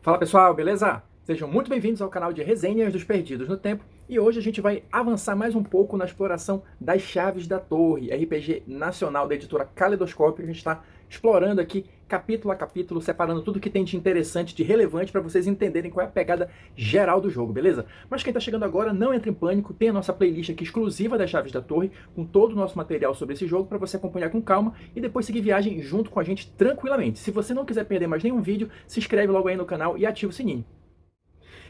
Fala pessoal, beleza? Sejam muito bem-vindos ao canal de Resenhas dos Perdidos no Tempo e hoje a gente vai avançar mais um pouco na exploração das Chaves da Torre, RPG nacional da editora Caleidoscópio. A gente está explorando aqui capítulo a capítulo, separando tudo que tem de interessante, de relevante para vocês entenderem qual é a pegada geral do jogo, beleza? Mas quem está chegando agora, não entre em pânico, tem a nossa playlist aqui exclusiva das Chaves da Torre, com todo o nosso material sobre esse jogo para você acompanhar com calma e depois seguir viagem junto com a gente tranquilamente. Se você não quiser perder mais nenhum vídeo, se inscreve logo aí no canal e ativa o sininho.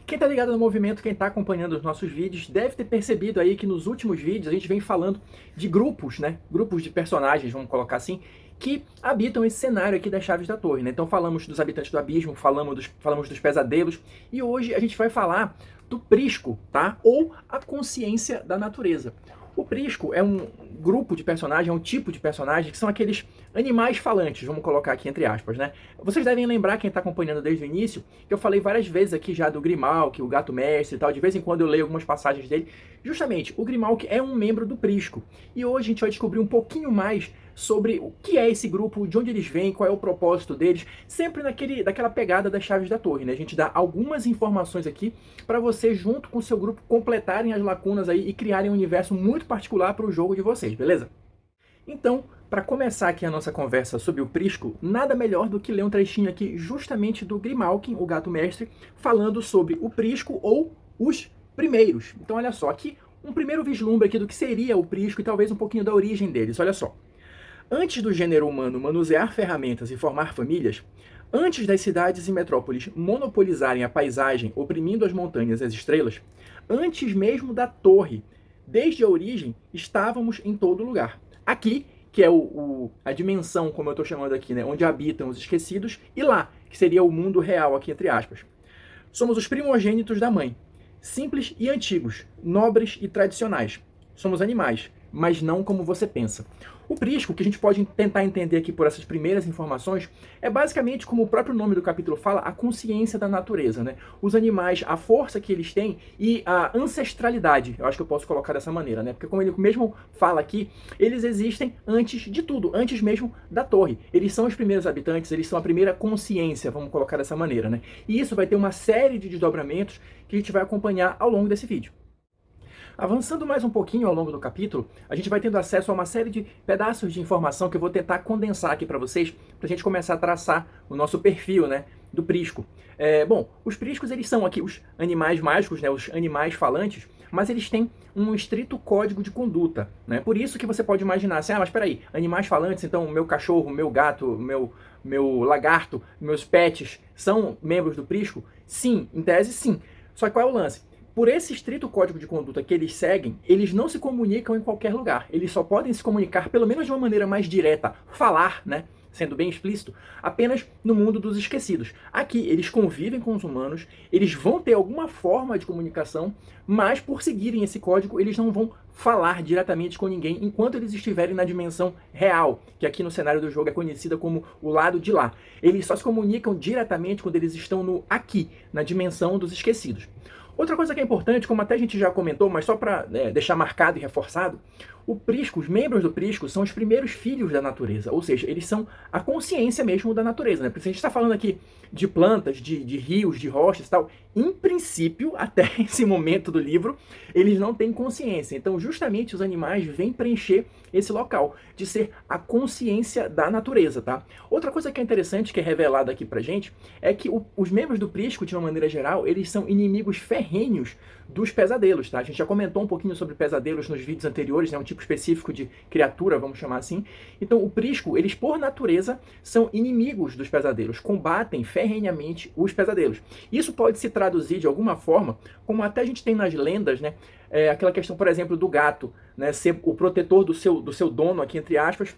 Quem tá ligado no movimento, quem tá acompanhando os nossos vídeos, deve ter percebido aí que nos últimos vídeos a gente vem falando de grupos, né? Grupos de personagens, vamos colocar assim, que habitam esse cenário aqui das Chaves da Torre, né? Então falamos dos habitantes do abismo, falamos dos pesadelos, e hoje a gente vai falar do Prisco, tá? Ou a consciência da natureza. O Prisco é um grupo de personagem, é um tipo de personagem que são aqueles animais falantes, vamos colocar aqui entre aspas, né? Vocês devem lembrar, quem está acompanhando desde o início, que eu falei várias vezes aqui já do Grimalk, o Gato Mestre e tal, de vez em quando eu leio algumas passagens dele. Justamente, o Grimalk é um membro do Prisco. E hoje a gente vai descobrir um pouquinho mais sobre o que é esse grupo, de onde eles vêm, qual é o propósito deles, sempre daquela pegada das Chaves da Torre, né? A gente dá algumas informações aqui para você, junto com o seu grupo, completarem as lacunas aí e criarem um universo muito particular para o jogo de vocês, beleza? Então, para começar aqui a nossa conversa sobre o Prisco, nada melhor do que ler um trechinho aqui justamente do Grimalkin, o Gato Mestre, falando sobre o Prisco ou os primeiros. Então olha só, aqui um primeiro vislumbre aqui do que seria o Prisco e talvez um pouquinho da origem deles, olha só. Antes do gênero humano manusear ferramentas e formar famílias, antes das cidades e metrópoles monopolizarem a paisagem, oprimindo as montanhas e as estrelas, antes mesmo da torre, desde a origem, estávamos em todo lugar. Aqui, que é a dimensão, como eu estou chamando aqui, né, onde habitam os esquecidos, e lá, que seria o mundo real, aqui entre aspas. Somos os primogênitos da mãe, simples e antigos, nobres e tradicionais. Somos animais, mas não como você pensa. O Prisco, que a gente pode tentar entender aqui por essas primeiras informações, é basicamente, como o próprio nome do capítulo fala, a consciência da natureza, né? Os animais, a força que eles têm e a ancestralidade, eu acho que eu posso colocar dessa maneira, né? Porque como ele mesmo fala aqui, eles existem antes de tudo, antes mesmo da torre. Eles são os primeiros habitantes, eles são a primeira consciência, vamos colocar dessa maneira, né? E isso vai ter uma série de desdobramentos que a gente vai acompanhar ao longo desse vídeo. Avançando mais um pouquinho ao longo do capítulo, a gente vai tendo acesso a uma série de pedaços de informação que eu vou tentar condensar aqui para vocês, para a gente começar a traçar o nosso perfil, né, do Prisco. Bom, os Priscos, eles são aqui os animais mágicos, né, os animais falantes, mas eles têm um estrito código de conduta, né? Por isso que você pode imaginar assim, mas peraí, animais falantes, então o meu cachorro, meu gato, meu lagarto, meus pets são membros do Prisco? Sim, em tese sim. Só que qual é o lance? Por esse estrito código de conduta que eles seguem, eles não se comunicam em qualquer lugar. Eles só podem se comunicar, pelo menos de uma maneira mais direta, falar, né? Sendo bem explícito, apenas no mundo dos esquecidos. Aqui, eles convivem com os humanos, eles vão ter alguma forma de comunicação, mas por seguirem esse código, eles não vão falar diretamente com ninguém enquanto eles estiverem na dimensão real, que aqui no cenário do jogo é conhecida como o lado de lá. Eles só se comunicam diretamente quando eles estão no aqui, na dimensão dos esquecidos. Outra coisa que é importante, como até a gente já comentou, mas só para deixar marcado e reforçado, o Prisco, os membros do Prisco são os primeiros filhos da natureza, ou seja, eles são a consciência mesmo da natureza, né? Porque se a gente está falando aqui de plantas, de rios, de rochas e tal, em princípio, até esse momento do livro, eles não têm consciência. Então, justamente, os animais vêm preencher esse local, de ser a consciência da natureza, tá? Outra coisa que é interessante, que é revelada aqui pra gente, é que os membros do Prisco, de uma maneira geral, eles são inimigos ferrenhos dos pesadelos, tá? A gente já comentou um pouquinho sobre pesadelos nos vídeos anteriores, né? Um tipo específico de criatura, vamos chamar assim. Então, o Prisco, eles por natureza são inimigos dos pesadelos, combatem ferrenhamente os pesadelos. Isso pode se traduzir de alguma forma, como até a gente tem nas lendas, né? Aquela questão, por exemplo, do gato, né? Ser o protetor do seu dono, aqui entre aspas,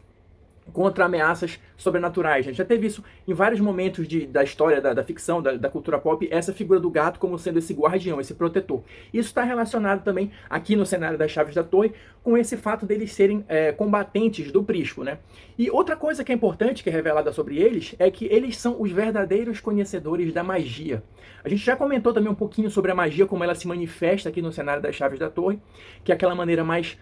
contra ameaças sobrenaturais. A gente já teve isso em vários momentos da história, da ficção, da cultura pop, essa figura do gato como sendo esse guardião, esse protetor. Isso está relacionado também aqui no cenário das Chaves da Torre com esse fato deles serem combatentes do Prisco, né? E outra coisa que é importante, que é revelada sobre eles, é que eles são os verdadeiros conhecedores da magia. A gente já comentou também um pouquinho sobre a magia, como ela se manifesta aqui no cenário das Chaves da Torre, que é aquela maneira mais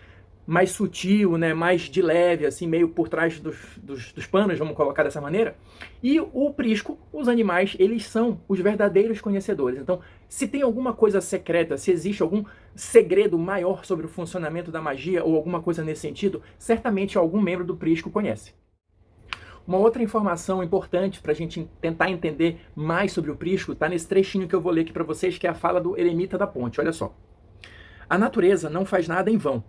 mais sutil, né, mais de leve, assim, meio por trás dos panos, vamos colocar dessa maneira. E o prisco, os animais, eles são os verdadeiros conhecedores. Então, se tem alguma coisa secreta, se existe algum segredo maior sobre o funcionamento da magia ou alguma coisa nesse sentido, certamente algum membro do prisco conhece. Uma outra informação importante para a gente tentar entender mais sobre o prisco está nesse trechinho que eu vou ler aqui para vocês, que é a fala do eremita da ponte. Olha só. A natureza não faz nada em vão.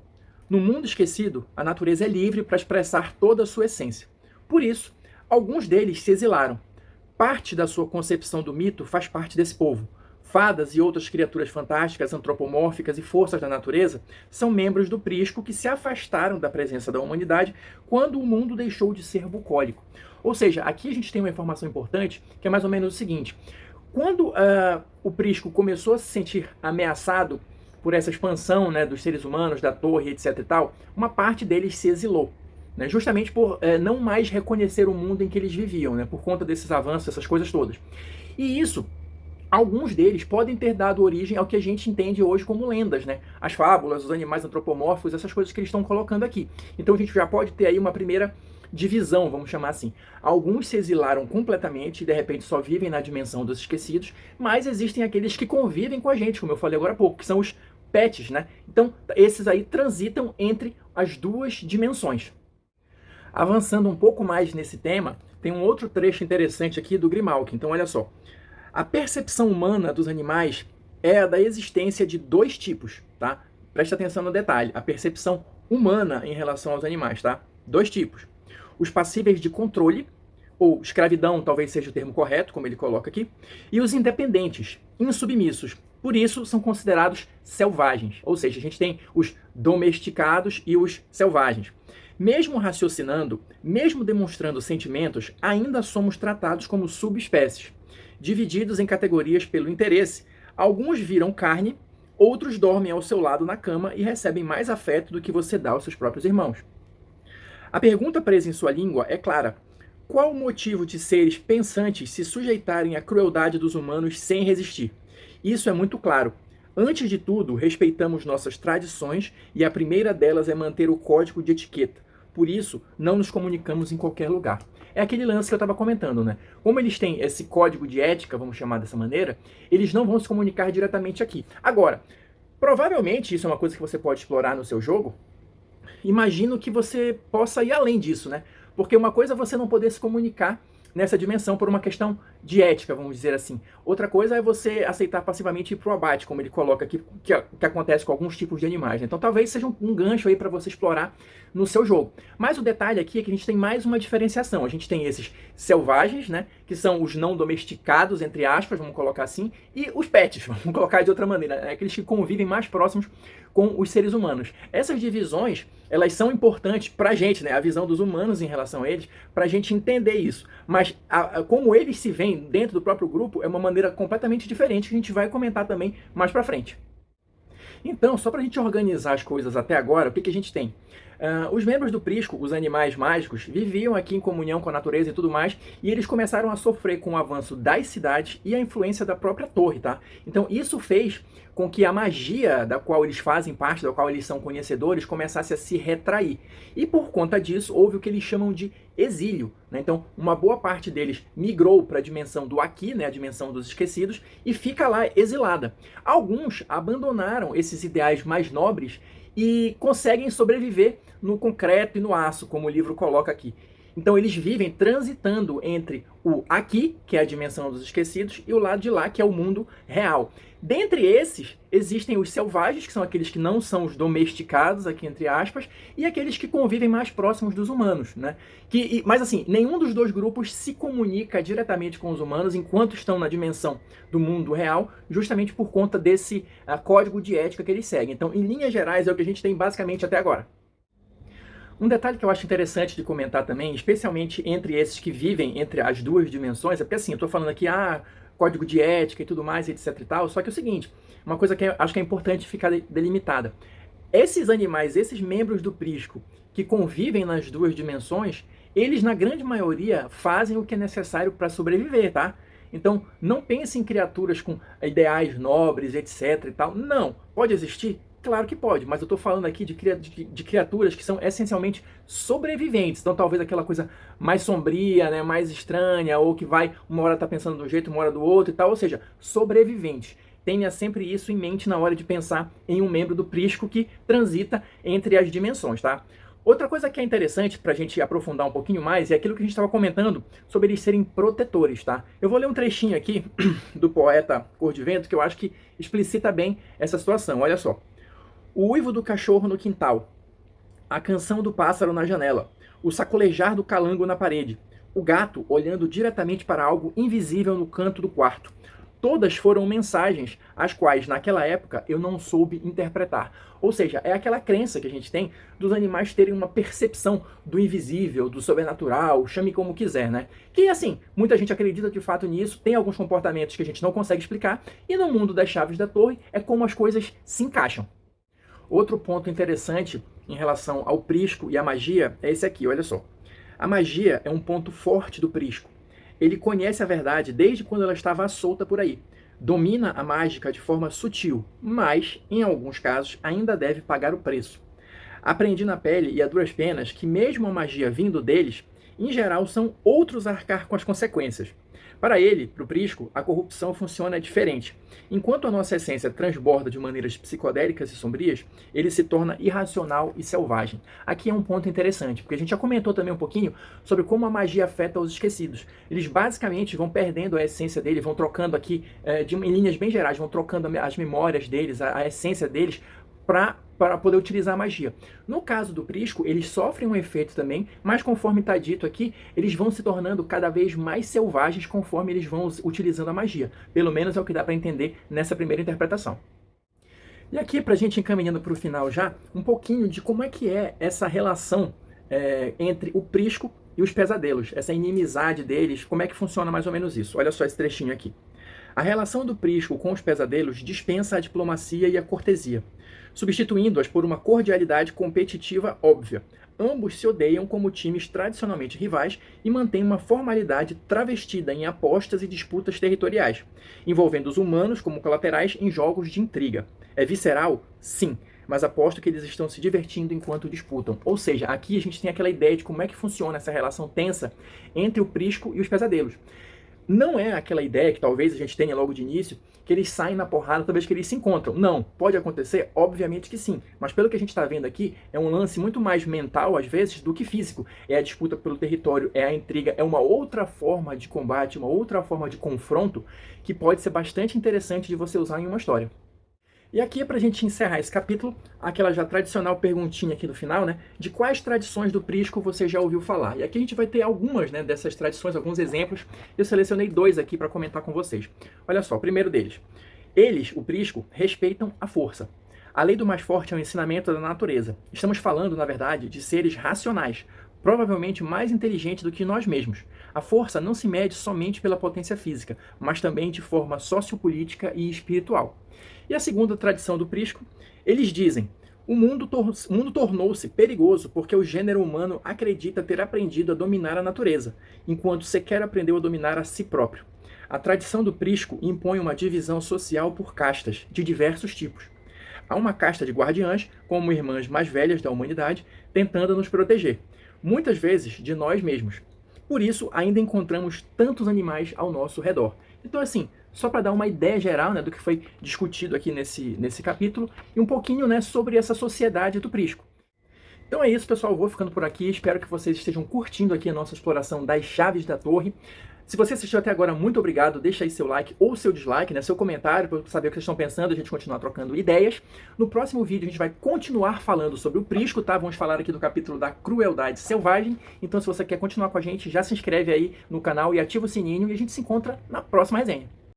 No mundo esquecido, a natureza é livre para expressar toda a sua essência. Por isso, alguns deles se exilaram. Parte da sua concepção do mito faz parte desse povo. Fadas e outras criaturas fantásticas, antropomórficas e forças da natureza são membros do prisco que se afastaram da presença da humanidade quando o mundo deixou de ser bucólico. Ou seja, aqui a gente tem uma informação importante que é mais ou menos o seguinte. Quando o prisco começou a se sentir ameaçado por essa expansão, né, dos seres humanos, da torre, etc e tal, uma parte deles se exilou, né, justamente por não mais reconhecer o mundo em que eles viviam, né, por conta desses avanços, essas coisas todas. E isso, alguns deles podem ter dado origem ao que a gente entende hoje como lendas, né? As fábulas, os animais antropomórficos, essas coisas que eles estão colocando aqui. Então a gente já pode ter aí uma primeira divisão, vamos chamar assim. Alguns se exilaram completamente e de repente só vivem na dimensão dos esquecidos, mas existem aqueles que convivem com a gente, como eu falei agora há pouco, que são os pets, né? Então esses aí transitam entre as duas dimensões. Avançando um pouco mais nesse tema, tem um outro trecho interessante aqui do Grimalkin. Então olha só. A percepção humana dos animais é a da existência de dois tipos, tá? Presta atenção no detalhe. A percepção humana em relação aos animais, tá? Dois tipos. Os passíveis de controle, ou escravidão talvez seja o termo correto, como ele coloca aqui, e os independentes, insubmissos. Por isso, são considerados selvagens. Ou seja, a gente tem os domesticados e os selvagens. Mesmo raciocinando, mesmo demonstrando sentimentos, ainda somos tratados como subespécies. Divididos em categorias pelo interesse. Alguns viram carne, outros dormem ao seu lado na cama e recebem mais afeto do que você dá aos seus próprios irmãos. A pergunta presa em sua língua é clara. Qual o motivo de seres pensantes se sujeitarem à crueldade dos humanos sem resistir? Isso é muito claro. Antes de tudo, respeitamos nossas tradições e a primeira delas é manter o código de etiqueta. Por isso, não nos comunicamos em qualquer lugar. É aquele lance que eu estava comentando, né? Como eles têm esse código de ética, vamos chamar dessa maneira, eles não vão se comunicar diretamente aqui. Agora, provavelmente isso é uma coisa que você pode explorar no seu jogo. Imagino que você possa ir além disso, né? Porque uma coisa é você não poder se comunicar nessa dimensão por uma questão de ética, vamos dizer assim. Outra coisa é você aceitar passivamente ir pro abate, como ele coloca aqui, que acontece com alguns tipos de animais. Então talvez seja um gancho aí para você explorar no seu jogo. Mas o detalhe aqui é que a gente tem mais uma diferenciação. A gente tem esses selvagens, né, que são os não domesticados, entre aspas, vamos colocar assim, e os pets, vamos colocar de outra maneira, aqueles que convivem mais próximos com os seres humanos. Essas divisões, elas são importantes pra gente, né, a visão dos humanos em relação a eles, pra gente entender isso. Mas como eles se veem dentro do próprio grupo, é uma maneira completamente diferente que a gente vai comentar também mais pra frente. Então, só pra gente organizar as coisas até agora, o que a gente tem? Os membros do prisco, os animais mágicos, viviam aqui em comunhão com a natureza e tudo mais, e eles começaram a sofrer com o avanço das cidades e a influência da própria torre, tá? Então isso fez com que a magia da qual eles fazem parte, da qual eles são conhecedores, começasse a se retrair. E por conta disso, houve o que eles chamam de exílio, né? Então, uma boa parte deles migrou para a dimensão do aqui, né? A dimensão dos esquecidos, e fica lá exilada. Alguns abandonaram esses ideais mais nobres e conseguem sobreviver no concreto e no aço, como o livro coloca aqui. Então eles vivem transitando entre o aqui, que é a dimensão dos esquecidos, e o lado de lá, que é o mundo real. Dentre esses, existem os selvagens, que são aqueles que não são os domesticados, aqui entre aspas, e aqueles que convivem mais próximos dos humanos, né? Mas assim, nenhum dos dois grupos se comunica diretamente com os humanos enquanto estão na dimensão do mundo real, justamente por conta desse código de ética que eles seguem. Então, em linhas gerais, é o que a gente tem basicamente até agora. Um detalhe que eu acho interessante de comentar também, especialmente entre esses que vivem entre as duas dimensões, é porque assim, eu estou falando aqui, código de ética e tudo mais, etc e tal, só que é o seguinte, uma coisa que eu acho que é importante ficar delimitada. Esses animais, esses membros do prisco que convivem nas duas dimensões, eles na grande maioria fazem o que é necessário para sobreviver, tá? Então, não pense em criaturas com ideais nobres, etc e tal. Não. Pode existir? Claro que pode, mas eu estou falando aqui de criaturas que são essencialmente sobreviventes. Então talvez aquela coisa mais sombria, né, mais estranha, ou que vai uma hora tá pensando de um jeito, uma hora do outro e tal, ou seja, sobreviventes. Tenha sempre isso em mente na hora de pensar em um membro do Prisco que transita entre as dimensões, tá? Outra coisa que é interessante para a gente aprofundar um pouquinho mais é aquilo que a gente estava comentando sobre eles serem protetores, tá? Eu vou ler um trechinho aqui do poeta Cor de Vento que eu acho que explicita bem essa situação. Olha só. O uivo do cachorro no quintal, a canção do pássaro na janela, o sacolejar do calango na parede, o gato olhando diretamente para algo invisível no canto do quarto. Todas foram mensagens as quais, naquela época, eu não soube interpretar. Ou seja, é aquela crença que a gente tem dos animais terem uma percepção do invisível, do sobrenatural, chame como quiser, né? Que, assim, muita gente acredita de fato nisso, tem alguns comportamentos que a gente não consegue explicar, e no mundo das chaves da torre é como as coisas se encaixam. Outro ponto interessante em relação ao Prisco e à magia é esse aqui, olha só. A magia é um ponto forte do Prisco. Ele conhece a verdade desde quando ela estava solta por aí. Domina a mágica de forma sutil, mas, em alguns casos, ainda deve pagar o preço. Aprendi na pele e a duras penas que mesmo a magia vindo deles, em geral são outros a arcar com as consequências. Para ele, para o Prisco, a corrupção funciona diferente. Enquanto a nossa essência transborda de maneiras psicodélicas e sombrias, ele se torna irracional e selvagem. Aqui é um ponto interessante, porque a gente já comentou também um pouquinho sobre como a magia afeta os esquecidos. Eles basicamente vão perdendo a essência deles, vão trocando aqui, em linhas bem gerais, vão trocando as memórias deles, a essência deles, para poder utilizar a magia. No caso do Prisco, eles sofrem um efeito também, mas conforme está dito aqui, eles vão se tornando cada vez mais selvagens conforme eles vão utilizando a magia. Pelo menos é o que dá para entender nessa primeira interpretação. E aqui, para a gente encaminhando para o final já, um pouquinho de como é que é essa relação entre o Prisco e os pesadelos, essa inimizade deles, como é que funciona mais ou menos isso. Olha só esse trechinho aqui. A relação do Prisco com os pesadelos dispensa a diplomacia e a cortesia, substituindo-as por uma cordialidade competitiva óbvia. Ambos se odeiam como times tradicionalmente rivais e mantêm uma formalidade travestida em apostas e disputas territoriais, envolvendo os humanos como colaterais em jogos de intriga. É visceral? Sim, mas aposto que eles estão se divertindo enquanto disputam. Ou seja, aqui a gente tem aquela ideia de como é que funciona essa relação tensa entre o Prisco e os pesadelos. Não é aquela ideia que talvez a gente tenha logo de início, que eles saem na porrada toda vez que eles se encontram. Não, pode acontecer? Obviamente que sim. Mas pelo que a gente está vendo aqui, é um lance muito mais mental, às vezes, do que físico. É a disputa pelo território, é a intriga, é uma outra forma de combate, uma outra forma de confronto, que pode ser bastante interessante de você usar em uma história. E aqui, para a gente encerrar esse capítulo, aquela já tradicional perguntinha aqui no final, né? De quais tradições do Prisco você já ouviu falar? E aqui a gente vai ter algumas, né, dessas tradições, alguns exemplos. Eu selecionei 2 aqui para comentar com vocês. Olha só, o primeiro deles. Eles, o Prisco, respeitam a força. A lei do mais forte é um ensinamento da natureza. Estamos falando, na verdade, de seres racionais, provavelmente mais inteligentes do que nós mesmos. A força não se mede somente pela potência física, mas também de forma sociopolítica e espiritual. E a segunda tradição do Prisco, eles dizem: o mundo tornou-se perigoso porque o gênero humano acredita ter aprendido a dominar a natureza, enquanto sequer aprendeu a dominar a si próprio. A tradição do Prisco impõe uma divisão social por castas, de diversos tipos. Há uma casta de guardiãs, como irmãs mais velhas da humanidade, tentando nos proteger, muitas vezes de nós mesmos. Por isso, ainda encontramos tantos animais ao nosso redor. Então, assim, só para dar uma ideia geral, né, do que foi discutido aqui nesse capítulo, e um pouquinho, né, sobre essa sociedade do Prisco. Então é isso, pessoal. Eu vou ficando por aqui. Espero que vocês estejam curtindo aqui a nossa exploração das chaves da torre. Se você assistiu até agora, muito obrigado. Deixa aí seu like ou seu dislike, né, seu comentário, para eu saber o que vocês estão pensando, a gente continuar trocando ideias. No próximo vídeo a gente vai continuar falando sobre o Prisco, tá? Vamos falar aqui do capítulo da crueldade selvagem. Então se você quer continuar com a gente, já se inscreve aí no canal e ativa o sininho e a gente se encontra na próxima resenha.